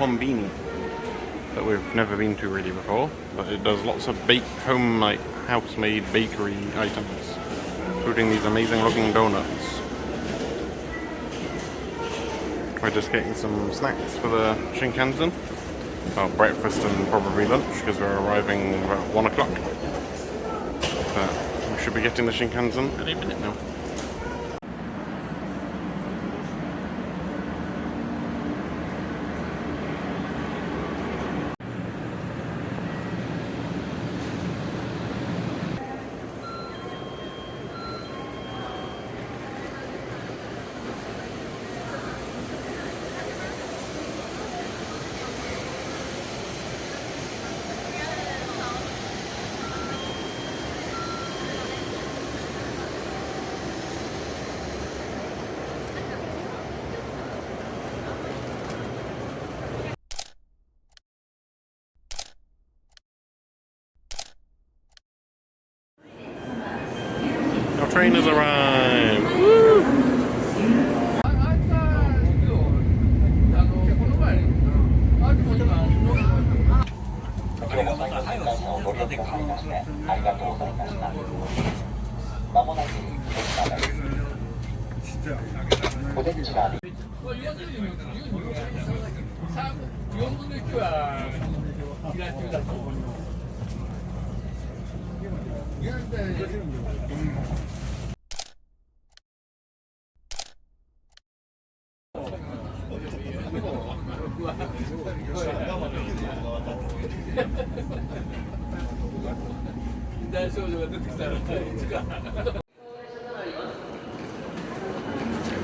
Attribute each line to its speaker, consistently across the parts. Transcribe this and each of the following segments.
Speaker 1: Combini that we've never been to really before, but it does lots of home, like house-made bakery items, including these amazing looking donuts. We're just getting some snacks for the Shinkansen. Well, breakfast and probably lunch, because we're arriving about 1 o'clock. But we should be getting the Shinkansen any minute now. Our train has arrived! Woo!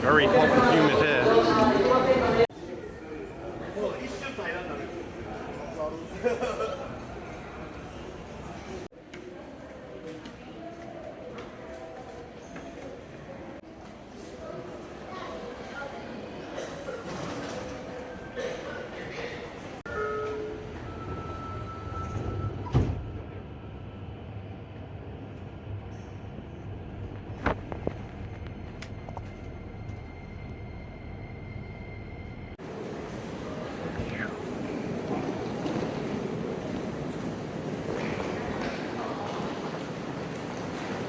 Speaker 1: Very hot and humid here.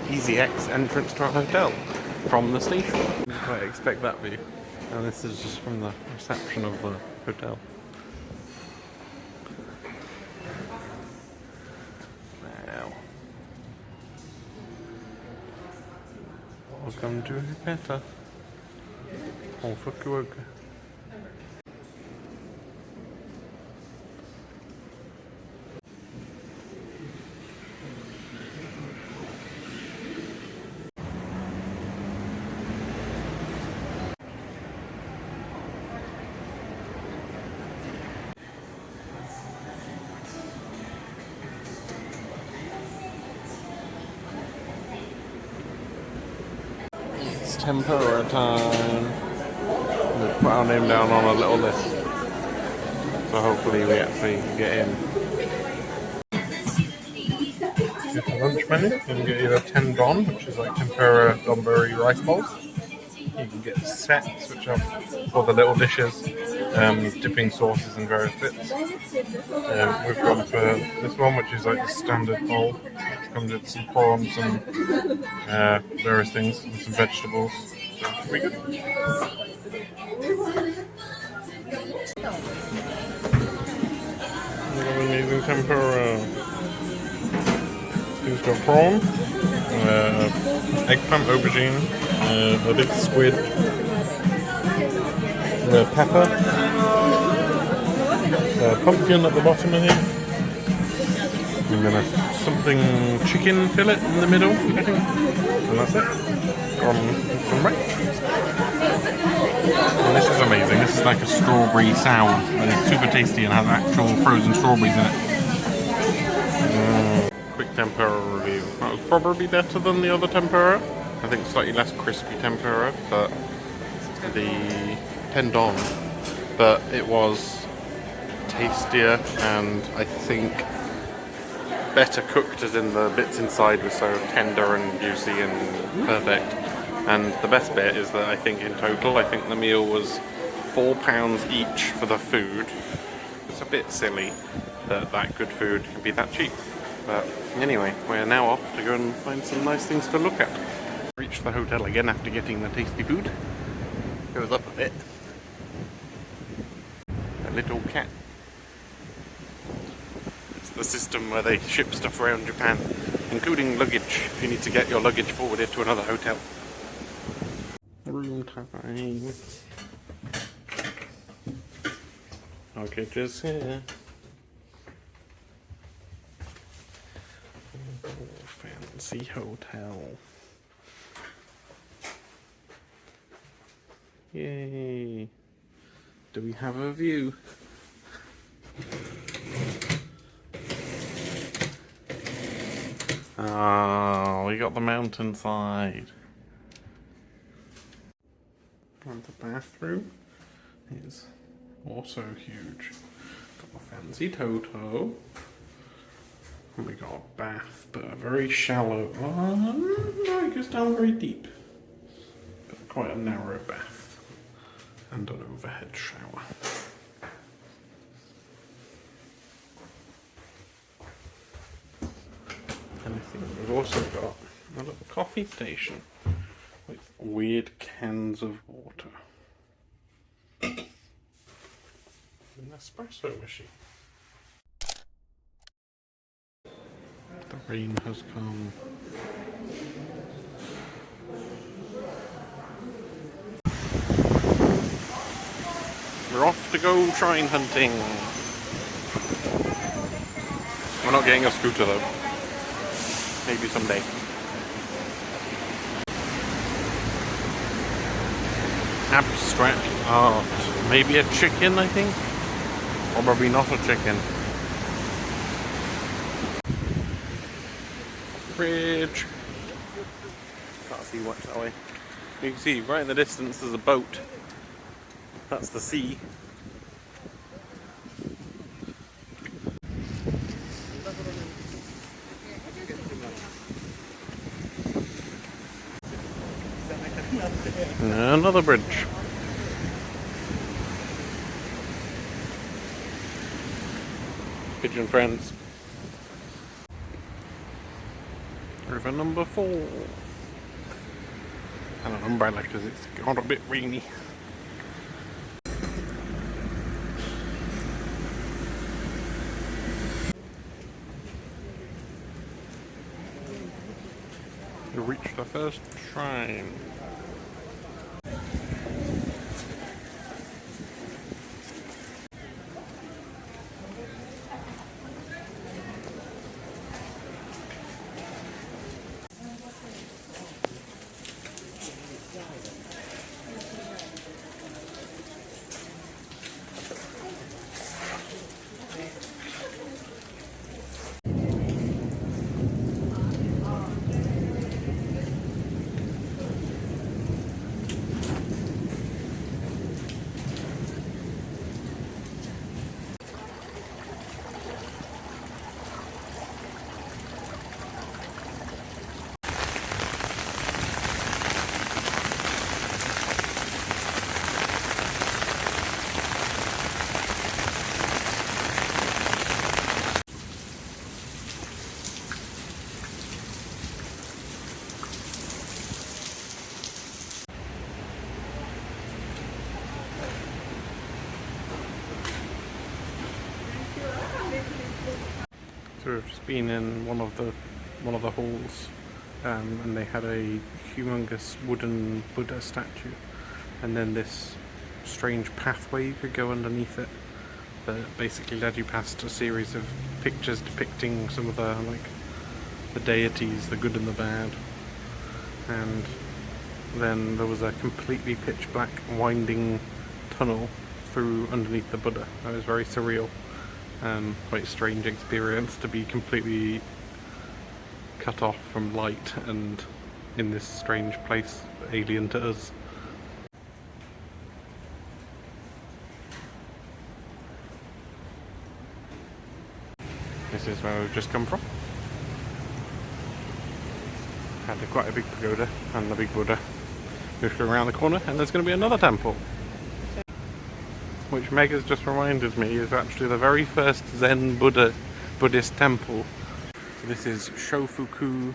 Speaker 1: Easy X entrance to our hotel from the station. Didn't quite expect that view. And this is just from the reception of the hotel. Wow. Welcome to Fukuoka. Or Fukuoka. It's tempura time. We'll put our name down on a little list. So hopefully we actually get in. Get the lunch menu. You can get either tendon, which is like tempura donburi rice bowls. You can get sets, which are for the little dishes, dipping sauces and various bits. We've gone for this one, which is like the standard bowl, which comes with some prawns and various things, and some vegetables. So it should be good. Amazing tempura. He's got prawn, eggplant, aubergine, a big squid, pepper, pumpkin at the bottom of here, and then something chicken fillet in the middle, I think, and that's it. On right. And this is amazing. This is like a strawberry sour, and it's super tasty and has actual frozen strawberries in it. Quick tempura review. That was probably better than the other tempura. I think slightly less crispy tempura, but the tendon. But it was tastier and I think better cooked, as in the bits inside were so tender and juicy and perfect. And the best bit is that I think in total, I think the meal was £4 each for the food, It's a bit silly that that good food can be that cheap. But anyway, we're now off to go and find some nice things to look at. Reached the hotel again after getting the tasty food. Goes up a bit. A little cat. It's the system where they ship stuff around Japan, including luggage, if you need to get your luggage forwarded to another hotel. Room time. Luggage is here. Oh, fancy hotel. Yay! Do we have a view? Oh, we got the mountainside. And the bathroom is also huge. Got a fancy Toto. And we got a bath, but a very shallow. No, it goes down very deep. But quite a narrow bath. And an overhead shower. And I think we've also got a little coffee station with weird cans of water. An espresso machine. The rain has come. We're off to go shrine hunting. We're not getting a scooter though. Maybe someday. Abstract art. Maybe a chicken, I think? Probably not a chicken. Bridge. Can't see much that way. You can see right in the distance there's a boat. That's the sea. Another bridge. Pigeon friends. River number 4. And an umbrella because it's got a bit rainy. We reached the first shrine. So we've just been in one of the halls, and they had a humongous wooden Buddha statue, and then this strange pathway you could go underneath it that basically led you past a series of pictures depicting some of the deities, the good and the bad, and then there was a completely pitch black winding tunnel through underneath the Buddha. That was very surreal. Quite strange experience to be completely cut off from light and in this strange place alien to us. This is where we've just come from. Had quite a big pagoda and the big Buddha. Just go around the corner and there's going to be another temple. which Meg has just reminded me is actually the very first Zen Buddhist temple. So this is Shofuku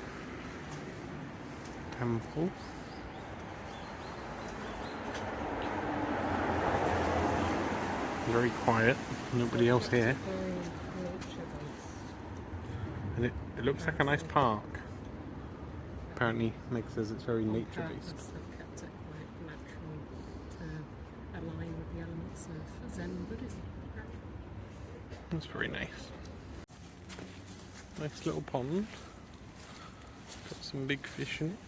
Speaker 1: Temple. Very quiet, nobody else here. And it looks like a nice park. Apparently Meg says it's very nature based.
Speaker 2: They've kept it quite natural to align with the elements of Zen Buddhism.
Speaker 1: That's very nice. Nice little pond. Got some big fish in it.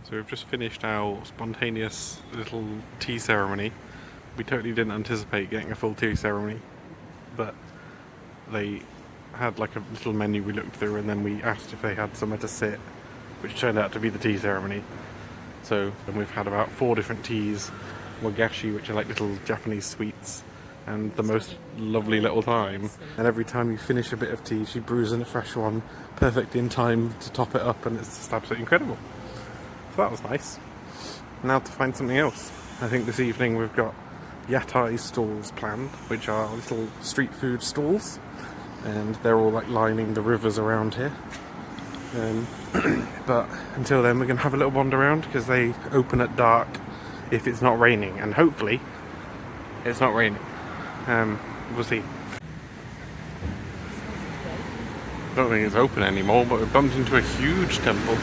Speaker 1: So we've just finished our spontaneous little tea ceremony. We totally didn't anticipate getting a full tea ceremony, but they had like a little menu we looked through, and then we asked if they had somewhere to sit, which turned out to be the tea ceremony. So, and we've had about 4 different teas, wagashi, which are like little Japanese sweets, and the most lovely little time. And every time you finish a bit of tea, she brews in a fresh one, perfect in time to top it up, and it's just absolutely incredible. So that was nice. Now to find something else. I think this evening we've got yatai stalls planned, which are little street food stalls, and they're all like lining the rivers around here. But until then we're going to have a little wander around, because they open at dark if it's not raining, and hopefully it's not raining. We'll see. I don't think it's open anymore, but we've bumped into a huge temple.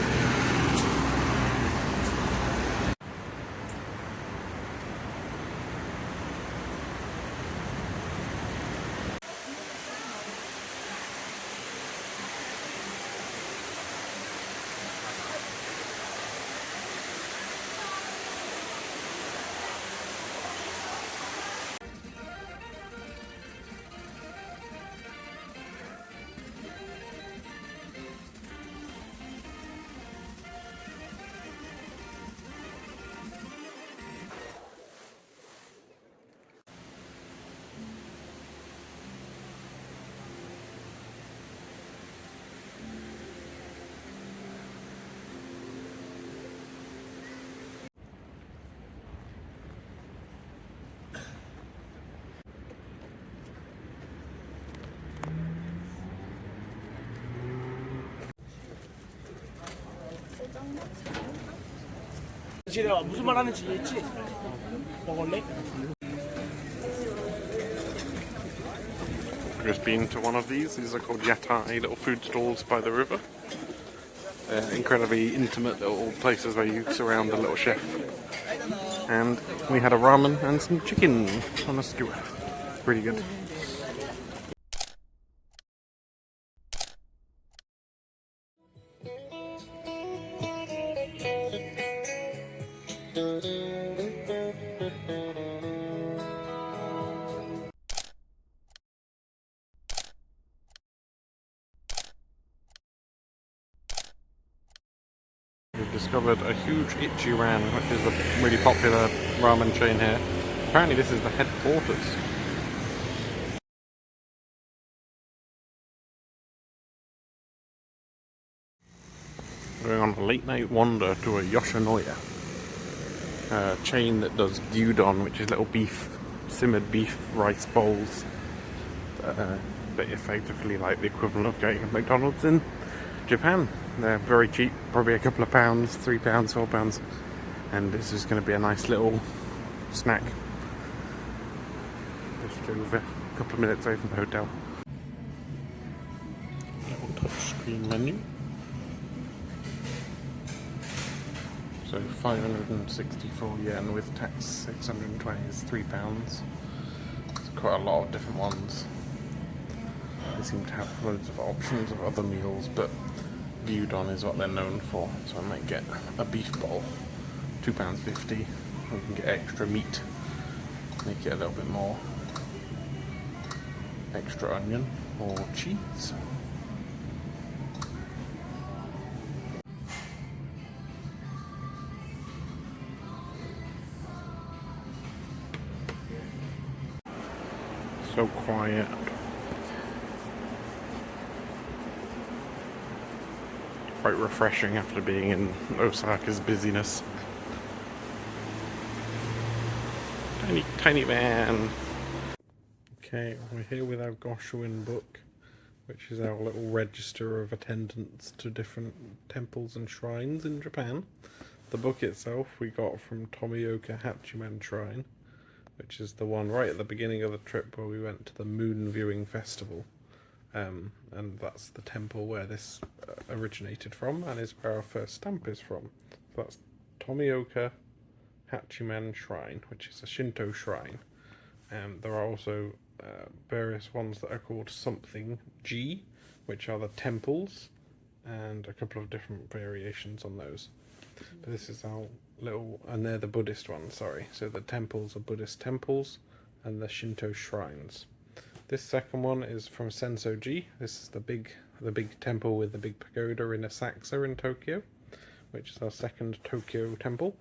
Speaker 3: 내가 무슨 말 하는지 이해했지? 먹을래?
Speaker 1: I've just been to one of these. These are called yatai, little food stalls by the river. They're incredibly intimate little places where you surround a little chef. And we had a ramen and some chicken on a skewer. Pretty good. We've discovered a huge Ichiran, which is a really popular ramen chain here. Apparently this is the headquarters. Going on a late night wander to a Yoshinoya, a chain that does gyudon, which is little simmered beef rice bowls. But effectively like the equivalent of getting a McDonald's in Japan. They're very cheap, probably a couple of pounds, £3, £4, and this is going to be a nice little snack. Just over a couple of minutes away from the hotel. Little touchscreen menu. So 564 yen with tax, 620 is £3. It's quite a lot of different ones. They seem to have loads of options of other meals, but gyudon is what they're known for. So I might get a beef bowl, £2.50. We can get extra meat, make it a little bit more. Extra onion or cheese. So quiet. Quite refreshing after being in Osaka's busyness. Tiny man. Okay, we're here with our Goshuin book, which is our little register of attendance to different temples and shrines in Japan. The book itself we got from Tomioka Hachiman Shrine, which is the one right at the beginning of the trip where we went to the moon viewing festival. And that's the temple where this originated from, and is where our first stamp is from. So that's Tomioka Hachiman Shrine, which is a Shinto shrine. There are also various ones that are called something G, which are the temples, and a couple of different variations on those. But this is our little, and they're the Buddhist ones, sorry. So the temples are Buddhist temples, and the Shinto shrines. This second one is from Sensoji. This is the big temple with the big pagoda in Asakusa in Tokyo, which is our second Tokyo temple.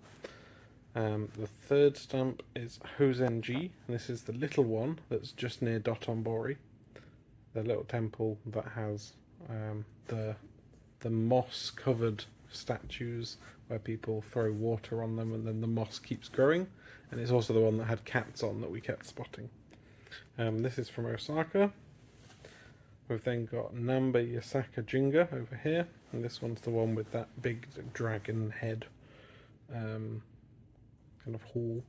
Speaker 1: The third stamp is Hozenji, and this is the little one that's just near Dotonbori, the little temple that has the moss-covered statues where people throw water on them and then the moss keeps growing, and it's also the one that had cats on that we kept spotting. This is from Osaka. We've then got Namba Yasaka Jinga over here, and this one's the one with that big dragon head kind of hall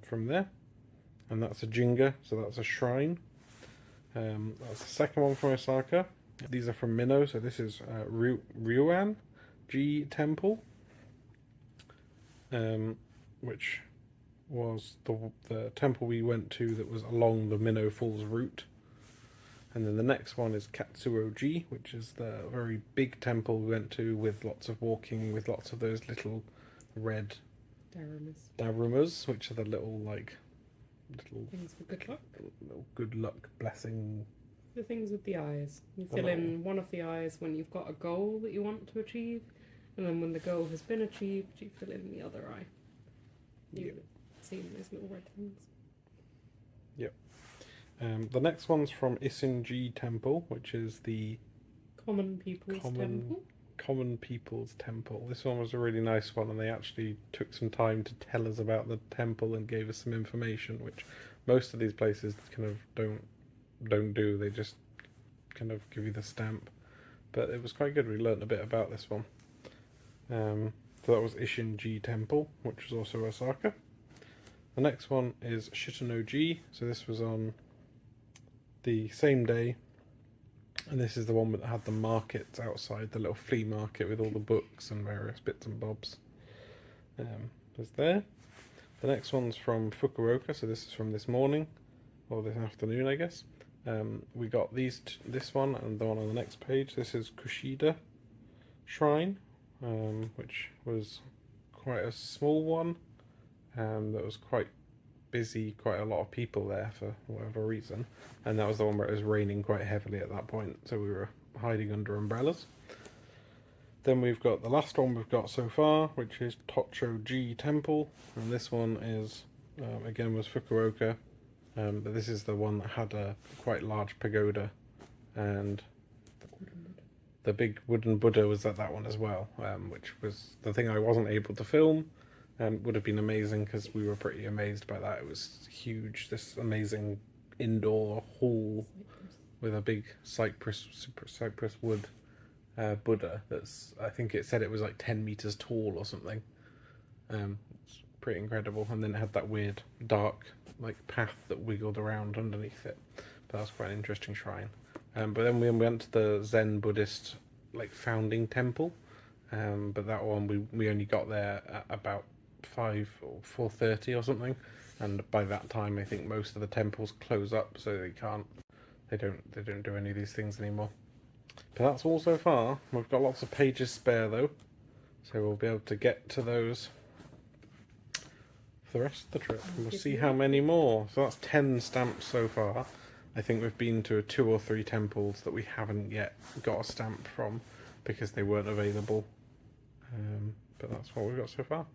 Speaker 1: from there, and that's a Jinga, so that's a shrine. That's the second one from Osaka. These are from Minno, so this is Ryuan G Temple, which was the temple we went to that was along the Minno Falls route. And then the next one is Katsuo-ji, which is the very big temple we went to with lots of walking, with lots of those little red darumas, which are the little
Speaker 2: things for good luck.
Speaker 1: Little good luck blessing.
Speaker 2: The things with the eyes. You fill in one of the eyes when you've got a goal that you want to achieve, and then when the goal has been achieved, you fill in the other eye. You've seen those little red things.
Speaker 1: Yep. The next one's from Isenji Temple, which is the
Speaker 2: Common People's Temple.
Speaker 1: Common People's Temple. This one was a really nice one, and they actually took some time to tell us about the temple and gave us some information, which most of these places kind of don't do. They just kind of give you the stamp. But it was quite good. We learnt a bit about this one. So that was Ishinji Temple, which was also Osaka. The next one is Shitano-ji. So this was on the same day, and this is the one that had the markets outside, the little flea market with all the books and various bits and bobs. There's there. The next one's from Fukuoka, so this is from this morning, or this afternoon, I guess. We got this one and the one on the next page. This is Kushida Shrine, which was quite a small one. that was quite busy, quite a lot of people there for whatever reason, and that was the one where it was raining quite heavily at that point, so we were hiding under umbrellas. Then we've got the last one we've got so far, which is Tocho-ji Temple, and this one is again was Fukuoka, but this is the one that had a quite large pagoda, and the big wooden Buddha was at that one as well, which was the thing I wasn't able to film. Would have been amazing because we were pretty amazed by that. It was huge, this amazing indoor hall with a big cypress wood Buddha. I think it said it was like 10 meters tall or something. It's pretty incredible. And then it had that weird dark like path that wiggled around underneath it. But that's quite an interesting shrine. But then we went to the Zen Buddhist like founding temple. But that one we only got there at about 5 or 4:30 or something, and by that time I think most of the temples close up, so they don't do any of these things anymore. But that's all so far. We've got lots of pages spare though, so we'll be able to get to those for the rest of the trip. We'll see how many more. So that's 10 stamps so far. I think we've been to 2 or 3 temples that we haven't yet got a stamp from because they weren't available. But that's what we've got so far.